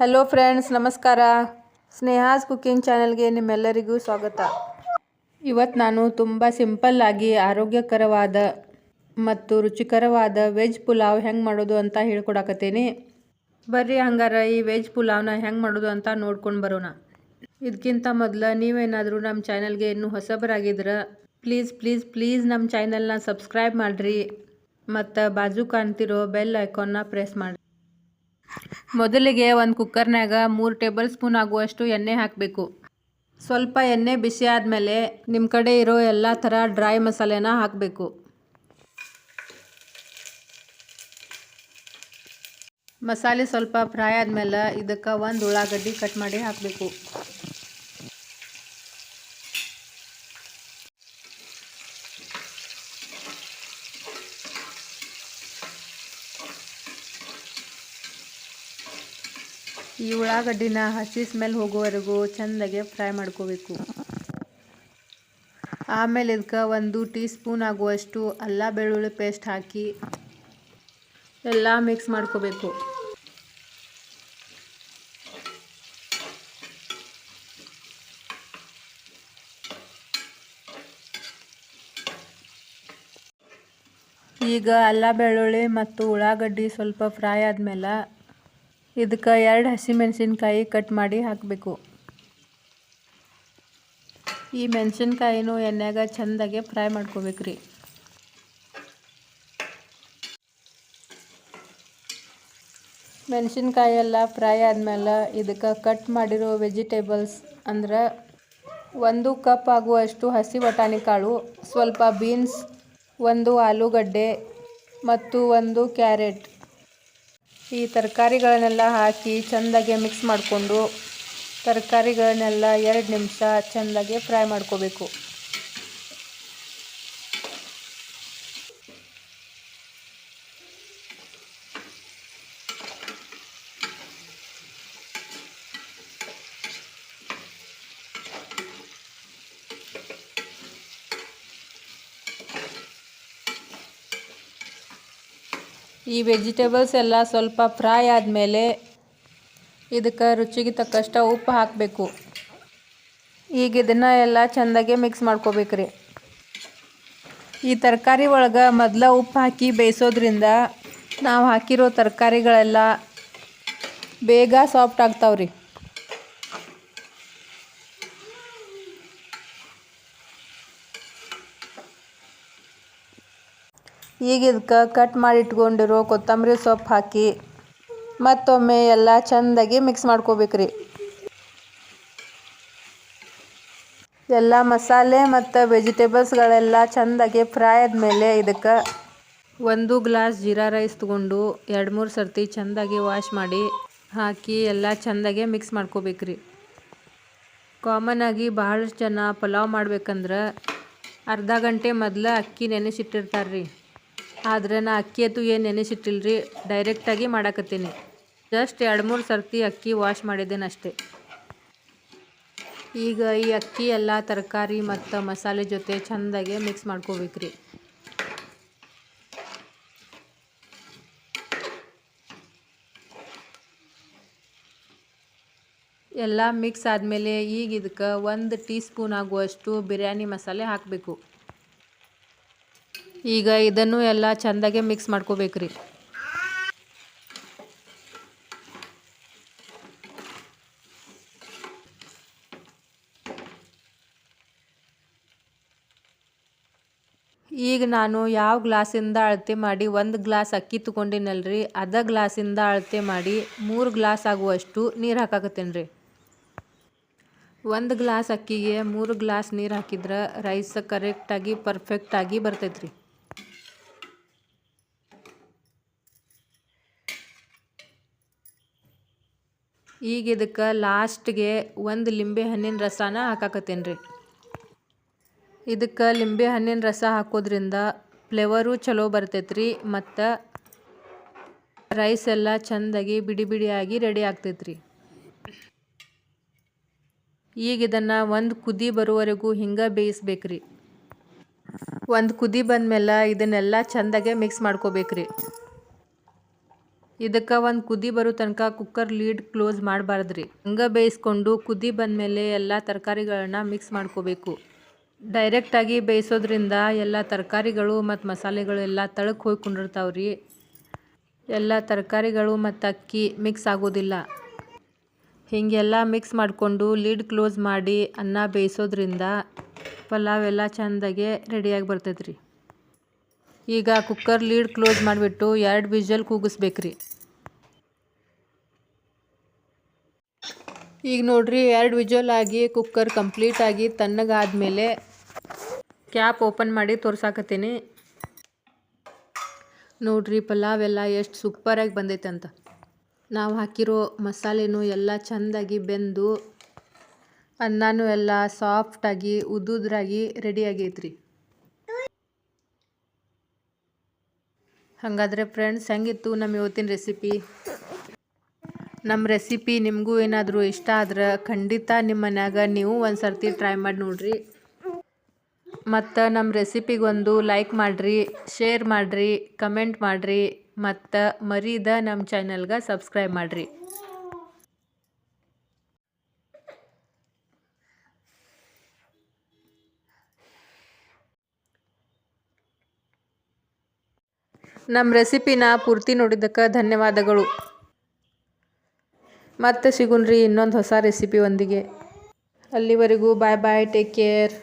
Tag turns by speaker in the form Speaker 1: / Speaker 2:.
Speaker 1: Hello friends, ನಮಸ್ಕಾರ. ಸ್ನೇಹಾಸ್ cooking ಚಾನೆಲ್ಗೆ ನಿಮ್ಮೆಲ್ಲರಿಗೂ ಸ್ವಾಗತ. ಇವತ್ತು ನಾನು ತುಂಬ ಸಿಂಪಲ್ಲಾಗಿ ಆರೋಗ್ಯಕರವಾದ ಮತ್ತು ರುಚಿಕರವಾದ ವೆಜ್ ಪುಲಾವ್ ಹೆಂಗೆ ಮಾಡೋದು ಅಂತ ಹೇಳ್ಕೊಡಕತ್ತೀನಿ. ಬರ್ರಿ ಹಂಗಾರ ಈ ವೆಜ್ ಪುಲಾವ್ನ ಹೆಂಗೆ ಮಾಡೋದು ಅಂತ ನೋಡ್ಕೊಂಡು ಬರೋಣ. ಇದಕ್ಕಿಂತ ಮೊದಲು ನೀವೇನಾದರೂ ನಮ್ಮ ಚಾನಲ್ಗೆ ಇನ್ನೂ ಹೊಸಬರಾಗಿದ್ರೆ ಪ್ಲೀಸ್ ನಮ್ಮ ಚಾನಲ್ನ ಸಬ್ಸ್ಕ್ರೈಬ್ ಮಾಡಿರಿ ಮತ್ತು ಬಾಜು ಕಾಣ್ತಿರೋ ಬೆಲ್ ಐಕಾನ್ನ ಪ್ರೆಸ್ ಮಾಡಿರಿ. ಮೊದಲಿಗೆ ಒಂದು ಕುಕ್ಕರ್ನಾಗ 3 ಟೇಬಲ್ ಸ್ಪೂನ್ ಆಗುವಷ್ಟು ಎಣ್ಣೆ ಹಾಕಬೇಕು. ಸ್ವಲ್ಪ ಎಣ್ಣೆ ಬಿಸಿ ಆದಮೇಲೆ ನಿಮ್ಮ ಕಡೆ ಇರೋ ಎಲ್ಲ ಥರ ಡ್ರೈ ಮಸಾಲೆನ ಹಾಕಬೇಕು. ಮಸಾಲೆ ಸ್ವಲ್ಪ ಫ್ರೈ ಆದಮೇಲೆ ಇದಕ್ಕೆ ಒಂದು ಉಳ್ಳಾಗಡ್ಡಿ ಕಟ್ ಮಾಡಿ ಹಾಕಬೇಕು. ಈ ಉಳ್ಳಾಗಡ್ಡಿನ ಹಸಿ ಸ್ಮೆಲ್ ಹೋಗೋವರೆಗೂ ಚೆಂದಾಗೆ ಫ್ರೈ ಮಾಡ್ಕೋಬೇಕು. ಆಮೇಲೆ ಇದಕ್ಕೆ 1 ಟೀ ಸ್ಪೂನ್ ಆಗುವಷ್ಟು ಅಲ್ಲ ಬೆಳ್ಳುಳ್ಳಿ ಪೇಸ್ಟ್ ಹಾಕಿ ಎಲ್ಲ ಮಿಕ್ಸ್ ಮಾಡ್ಕೋಬೇಕು. ಈಗ ಅಲ್ಲ ಬೆಳ್ಳುಳ್ಳಿ ಮತ್ತು ಉಳ್ಳಾಗಡ್ಡಿ ಸ್ವಲ್ಪ ಫ್ರೈ ಆದಮೇಲೆ ಇದಕ್ಕೆ 2 ಹಸಿಮೆಣಸಿನ್ಕಾಯಿ ಕಟ್ ಮಾಡಿ ಹಾಕಬೇಕು. ಈ ಮೆಣಸಿನ್ಕಾಯಿನೂ ಎಣ್ಣೆಗೆ ಚೆಂದಾಗೆ ಫ್ರೈ ಮಾಡ್ಕೋಬೇಕ್ರಿ. ಮೆಣಸಿನ್ಕಾಯಿ ಎಲ್ಲ ಫ್ರೈ ಆದಮೇಲೆ ಇದಕ್ಕೆ ಕಟ್ ಮಾಡಿರೋ ವೆಜಿಟೇಬಲ್ಸ್ ಅಂದ್ರೆ 1 ಕಪ್ ಆಗುವಷ್ಟು ಹಸಿ ಬಟಾಣಿ ಕಾಳು, ಸ್ವಲ್ಪ ಬೀನ್ಸ್, 1 ಆಲೂಗಡ್ಡೆ ಮತ್ತು 1 ಕ್ಯಾರೆಟ್ ಈ ತರಕಾರಿಗಳನ್ನೆಲ್ಲ ಹಾಕಿ ಚೆಂದಾಗೆ ಮಿಕ್ಸ್ ಮಾಡಿಕೊಂಡು ತರಕಾರಿಗಳನ್ನೆಲ್ಲ 2 ನಿಮಿಷ ಚೆಂದಾಗೆ ಫ್ರೈ ಮಾಡ್ಕೋಬೇಕು. ಈ ವೆಜಿಟೇಬಲ್ಸ್ ಎಲ್ಲ ಸ್ವಲ್ಪ ಫ್ರೈ ಆದಮೇಲೆ ಇದಕ್ಕೆ ರುಚಿಗೆ ತಕ್ಕಷ್ಟು ಉಪ್ಪು ಹಾಕಬೇಕು. ಈಗ ಇದನ್ನು ಎಲ್ಲ ಚೆಂದಾಗೆ ಮಿಕ್ಸ್ ಮಾಡ್ಕೋಬೇಕ್ರಿ. ಈ ತರಕಾರಿ ಒಳಗೆ ಮೊದಲು ಉಪ್ಪು ಹಾಕಿ ಬೇಯಿಸೋದ್ರಿಂದ ನಾವು ಹಾಕಿರೋ ತರಕಾರಿಗಳೆಲ್ಲ ಬೇಗ ಸಾಫ್ಟ್ ಆಗ್ತಾವ್ರಿ. ಈಗ ಇದಕ್ಕೆ ಕಟ್ ಮಾಡಿ ಇಟ್ಕೊಂಡಿರೋ ಕೊತ್ತಂಬರಿ ಸೊಪ್ಪು ಹಾಕಿ ಮತ್ತೊಮ್ಮೆ ಎಲ್ಲ ಚೆಂದಾಗಿ ಮಿಕ್ಸ್ ಮಾಡ್ಕೋಬೇಕ್ರಿ. ಎಲ್ಲ ಮಸಾಲೆ ಮತ್ತು ವೆಜಿಟೇಬಲ್ಸ್ಗಳೆಲ್ಲ ಚೆಂದಾಗಿ ಫ್ರೈ ಆದಮೇಲೆ ಇದಕ್ಕೆ 1 ಗ್ಲಾಸ್ ಜೀರಾ ರೈಸ್ ತೊಗೊಂಡು 2-3 ಸರ್ತಿ ಚೆಂದಾಗಿ ವಾಶ್ ಮಾಡಿ ಹಾಕಿ ಎಲ್ಲ ಚೆಂದಾಗೆ ಮಿಕ್ಸ್ ಮಾಡ್ಕೋಬೇಕ್ರಿ. ಕಾಮನ್ ಆಗಿ ಬಹಳಷ್ಟು ಜನ ಪಲಾವ್ ಮಾಡ್ಬೇಕಂದ್ರೆ ಅರ್ಧ ಗಂಟೆ ಮೊದಲು ಅಕ್ಕಿ ನೆನೆಸಿಟ್ಟಿರ್ತಾರ್ರಿ. ಆದರೆ ನಾ ಅಕ್ಕಿ ಅಂತೂ ಏನು ನೆನೆಸಿಟ್ಟಿಲ್ರಿ, ಡೈರೆಕ್ಟಾಗಿ ಮಾಡಾಕತ್ತೀನಿ. ಜಸ್ಟ್ 2-3 ಸರ್ತಿ ಅಕ್ಕಿ ವಾಶ್ ಮಾಡಿದ್ದೇನೆ ಅಷ್ಟೇ. ಈಗ ಈ ಅಕ್ಕಿ ಎಲ್ಲ ತರಕಾರಿ ಮತ್ತು ಮಸಾಲೆ ಜೊತೆ ಚೆಂದಾಗೆ ಮಿಕ್ಸ್ ಮಾಡ್ಕೋಬೇಕ್ರಿ. ಎಲ್ಲ ಮಿಕ್ಸ್ ಆದಮೇಲೆ ಈಗ ಇದಕ್ಕೆ 1 ಟೀ ಸ್ಪೂನ್ ಆಗುವಷ್ಟು ಬಿರಿಯಾನಿ ಮಸಾಲೆ ಹಾಕಬೇಕು. ಈಗ ಇದನ್ನು ಎಲ್ಲ ಚೆಂದಾಗೆ ಮಿಕ್ಸ್ ಮಾಡ್ಕೋಬೇಕ್ರಿ. ಈಗ ನಾನು ಯಾವ ಗ್ಲಾಸಿಂದ ಅಳತೆ ಮಾಡಿ 1 ಗ್ಲಾಸ್ ಅಕ್ಕಿ ತೊಗೊಂಡಿನಲ್ರಿ, ಅದೇ ಗ್ಲಾಸಿಂದ ಅಳತೆ ಮಾಡಿ 3 ಗ್ಲಾಸ್ ಆಗುವಷ್ಟು ನೀರು ಹಾಕಾಕತ್ತೇನೆ ರೀ. 1 ಗ್ಲಾಸ್ ಅಕ್ಕಿಗೆ 3 ಗ್ಲಾಸ್ ನೀರು ಹಾಕಿದ್ರೆ ರೈಸ್ ಕರೆಕ್ಟಾಗಿ ಪರ್ಫೆಕ್ಟಾಗಿ ಬರ್ತೈತ್ರಿ. ಈಗ ಇದಕ್ಕೆ ಲಾಸ್ಟ್ಗೆ 1 ಲಿಂಬೆ ಹಣ್ಣಿನ ರಸನ ಹಾಕಾಕತ್ತೇನೆ ರೀ. ಇದಕ್ಕೆ ಲಿಂಬೆ ಹಣ್ಣಿನ ರಸ ಹಾಕೋದ್ರಿಂದ ಫ್ಲೇವರು ಚಲೋ ಬರ್ತೈತ್ರಿ ಮತ್ತು ರೈಸ್ ಎಲ್ಲ ಚೆಂದಾಗಿ ಬಿಡಿ ಬಿಡಿಯಾಗಿ ರೆಡಿ ಆಗ್ತೈತ್ರಿ. ಈಗ ಇದನ್ನು 1 ಕುದಿ ಬರುವವರೆಗೂ ಹಿಂಗೆ ಬೇಯಿಸ್ಬೇಕ್ರಿ. 1 ಕುದಿ ಬಂದಮೇಲೆ ಇದನ್ನೆಲ್ಲ ಚೆಂದಾಗೆ ಮಿಕ್ಸ್ ಮಾಡ್ಕೋಬೇಕ್ರಿ. ಇದಕ್ಕೆ ಒಂದು ಕುದಿ ಬರೋ ತನಕ ಕುಕ್ಕರ್ ಲೀಡ್ ಕ್ಲೋಸ್ ಮಾಡಬಾರ್ದ್ರಿ. ಹಂಗೆ ಬೇಯಿಸ್ಕೊಂಡು ಕುದಿ ಬಂದಮೇಲೆ ಎಲ್ಲ ತರಕಾರಿಗಳನ್ನ ಮಿಕ್ಸ್ ಮಾಡ್ಕೋಬೇಕು. ಡೈರೆಕ್ಟಾಗಿ ಬೇಯಿಸೋದ್ರಿಂದ ಎಲ್ಲ ತರಕಾರಿಗಳು ಮತ್ತು ಮಸಾಲೆಗಳು ಎಲ್ಲ ತಳಕ್ಕೆ ಹೋಗ್ಕೊಂಡಿರ್ತಾವ್ರಿ. ಎಲ್ಲ ತರಕಾರಿಗಳು ಮತ್ತು ಅಕ್ಕಿ ಮಿಕ್ಸ್ ಆಗೋದಿಲ್ಲ. ಹೀಗೆಲ್ಲ ಮಿಕ್ಸ್ ಮಾಡಿಕೊಂಡು ಲೀಡ್ ಕ್ಲೋಸ್ ಮಾಡಿ ಅನ್ನ ಬೇಯಿಸೋದ್ರಿಂದ ಪಲಾವ್ ಎಲ್ಲ ಚೆಂದಾಗೆ ರೆಡಿಯಾಗಿ ಬರ್ತೈತ್ರಿ. ಈಗ ಕುಕ್ಕರ್ ಲೀಡ್ ಕ್ಲೋಸ್ ಮಾಡಿಬಿಟ್ಟು 2 ವಿಷಲ್ ಕೂಗಿಸ್ಬೇಕ್ರಿ. ಈಗ ನೋಡ್ರಿ 2 ವಿಷಲ್ ಆಗಿ ಕುಕ್ಕರ್ ಕಂಪ್ಲೀಟಾಗಿ ತಣ್ಣಗಾದ್ಮೇಲೆ ಕ್ಯಾಪ್ ಓಪನ್ ಮಾಡಿ ತೋರ್ಸಾಕತ್ತೀನಿ. ನೋಡ್ರಿ ಪಲಾವ್ ಎಲ್ಲ ಎಷ್ಟು ಸೂಪರಾಗಿ ಬಂದೈತೆ ಅಂತ. ನಾವು ಹಾಕಿರೋ ಮಸಾಲೆನೂ ಎಲ್ಲ ಚೆಂದಾಗಿ ಬೆಂದು ಅನ್ನನೂ ಎಲ್ಲ ಸಾಫ್ಟಾಗಿ ಉದುದ್ರಾಗಿ ರೆಡಿ ಆಗೈತ್ರಿ. ಹಾಗಾದರೆ ಫ್ರೆಂಡ್ಸ್, ಹೆಂಗಿತ್ತು ನಮ್ಮ ಇವತ್ತಿನ ರೆಸಿಪಿ? ನಮ್ಮ ರೆಸಿಪಿ ನಿಮಗೂ ಏನಾದರೂ ಇಷ್ಟ ಆದ್ರೆ ಖಂಡಿತ ನಿಮ್ಮ ಮನ್ಯಾಗ ನೀವು ಒಂದು ಸರ್ತಿ ಟ್ರೈ ಮಾಡಿ ನೋಡ್ರಿ. ಮತ್ತು ನಮ್ಮ ರೆಸಿಪಿಗೊಂದು ಲೈಕ್ ಮಾಡಿರಿ, ಶೇರ್ ಮಾಡಿರಿ, ಕಮೆಂಟ್ ಮಾಡಿರಿ, ಮತ್ತು ಮರೀದ ನಮ್ಮ ಚಾನಲ್ಗೆ ಸಬ್ಸ್ಕ್ರೈಬ್ ಮಾಡಿರಿ. ನಮ್ಮ ರೆಸಿಪಿನ ಪೂರ್ತಿ ನೋಡಿದ್ದಕ್ಕೆ ಧನ್ಯವಾದಗಳು. ಮತ್ತೆ ಸಿಗುಣ್ರಿ ಇನ್ನೊಂದು ಹೊಸ ರೆಸಿಪಿ ಒಂದಿಗೆ. ಅಲ್ಲಿವರೆಗೂ ಬಾಯ್ ಬಾಯ್, ಟೇಕ್ ಕೇರ್.